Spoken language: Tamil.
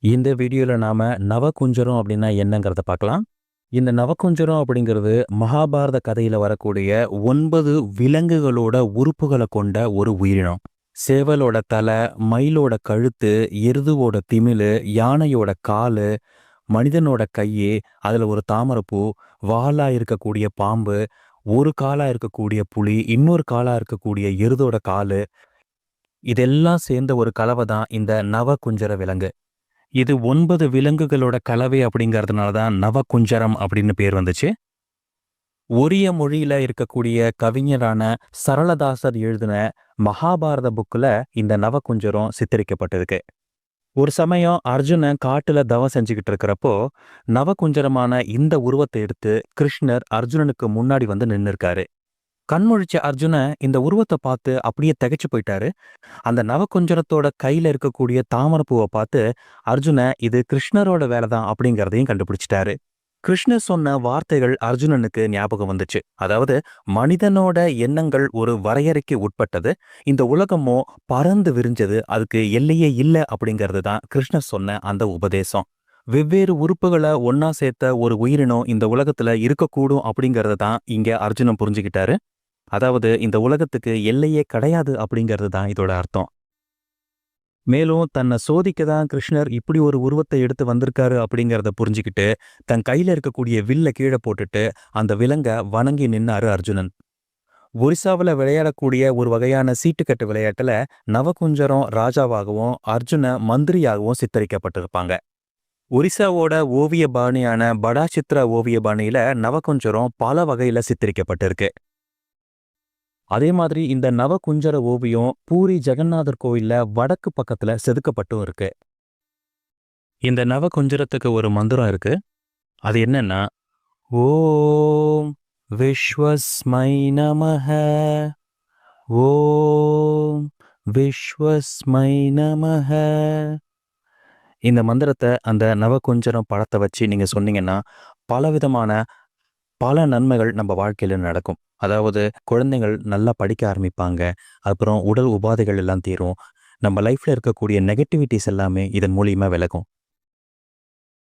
இந்த வீடியோல நாம நவகுஞ்சரம் அப்படின்னா என்னங்கிறத பார்க்கலாம். இந்த நவகுஞ்சரம் அப்படிங்கிறது மகாபாரத கதையில வரக்கூடிய 9 விலங்குகளோட உறுப்புகளை கொண்ட ஒரு உயிரினம். சேவலோட தலை, மயிலோட கழுத்து, எருதுவோட திமிலு, யானையோட காலு, மனிதனோட கையு, அதுல ஒரு தாமரைப்பூ, வாலா இருக்கக்கூடிய பாம்பு, ஒரு காலா இருக்கக்கூடிய புலி, இன்னொரு காலா இருக்கக்கூடிய எருதோட காலு, இதெல்லாம் சேர்ந்த ஒரு கலவை தான் இந்த நவகுஞ்சர விலங்கு. இது 9 விலங்குகளோட கலவை அப்படிங்கிறதுனால தான் நவகுஞ்சரம் அப்படின்னு பேர் வந்துச்சு. ஒரிய மொழியில இருக்கக்கூடிய கவிஞரான சரளதாசர் எழுதின மகாபாரத புக்ல இந்த நவகுஞ்சரம் சித்தரிக்கப்பட்டிருக்கு. ஒரு சமயம் அர்ஜுனன் காட்டுல தவம் செஞ்சுக்கிட்டு இருக்கிறப்போ நவகுஞ்சரமான இந்த உருவத்தை எடுத்து கிருஷ்ணர் அர்ஜுனனுக்கு முன்னாடி வந்து நின்னு இருக்காரு. கண்முழிச்ச அர்ஜுனன் இந்த உருவத்தை பார்த்து அப்படியே திகைச்சு போயிட்டாரு. அந்த நவகுஞ்சரத்தோட கையில இருக்கக்கூடிய தாமரைப்பூவை பார்த்து அர்ஜுன இது கிருஷ்ணரோட வேலைதான் அப்படிங்கிறதையும் கண்டுபிடிச்சிட்டாரு. கிருஷ்ணர் சொன்ன வார்த்தைகள் அர்ஜுனனுக்கு ஞாபகம் வந்துச்சு. அதாவது மனிதனோட எண்ணங்கள் ஒரு வரையறைக்கு உட்பட்டது, இந்த உலகமோ பறந்து விரிஞ்சது, அதுக்கு எல்லையே இல்லை அப்படிங்கிறது தான் கிருஷ்ணர் சொன்ன அந்த உபதேசம். வெவ்வேறு உறுப்புகளை ஒன்னா சேர்த்த ஒரு உயிரினம் இந்த உலகத்துல இருக்கக்கூடும் அப்படிங்கறது தான் இங்க அர்ஜுனன் புரிஞ்சுக்கிட்டாரு. அதாவது இந்த உலகத்துக்கு எல்லையே கிடையாது அப்படிங்கிறது தான் இதோட அர்த்தம். மேலும் தன்னை சோதிக்க தான் கிருஷ்ணர் இப்படி ஒரு உருவத்தை எடுத்து வந்திருக்காரு அப்படிங்கிறத புரிஞ்சுக்கிட்டு தன் கையில இருக்கக்கூடிய வில்ல கீழே போட்டுட்டு அந்த விலங்கை வணங்கி நின்னாரு அர்ஜுனன். ஒரிசாவில் விளையாடக்கூடிய ஒரு வகையான சீட்டுக்கட்டு விளையாட்டுல நவகுஞ்சரம் ராஜாவாகவும் அர்ஜுன மந்திரியாகவும் சித்தரிக்கப்பட்டிருப்பாங்க. ஒரிசாவோட ஓவிய பாணியான படா சித்ரா ஓவிய பாணியில நவகுஞ்சரம் பல வகையில சித்தரிக்கப்பட்டிருக்கு. அதே மாதிரி இந்த நவகுஞ்சர ஓவியம் பூரி ஜெகநாதர் கோயில்ல வடக்கு பக்கத்துல செதுக்கப்பட்டும் இருக்கு. இந்த நவகுஞ்சரத்துக்கு ஒரு மந்திரம் இருக்கு. அது என்னன்னா, ஓம் விஸ்வஸ்மை நமஹ, ஓம் விஸ்வஸ்மை நமஹ. இந்த மந்திரத்தை அந்த நவகுஞ்சரம் படத்தை வச்சு நீங்க சொன்னீங்கன்னா பலவிதமான பல நன்மைகள் நம்ம வாழ்க்கையில நடக்கும். அதாவது குழந்தைகள் நல்லா படிக்க ஆரம்பிப்பாங்க. அப்புறம் உடல் உபாதைகள் எல்லாம் தீரும். நம்ம லைஃப்ல இருக்கக்கூடிய நெகட்டிவிட்டிஸ் எல்லாமே இதன் மூலியமா விலகும்.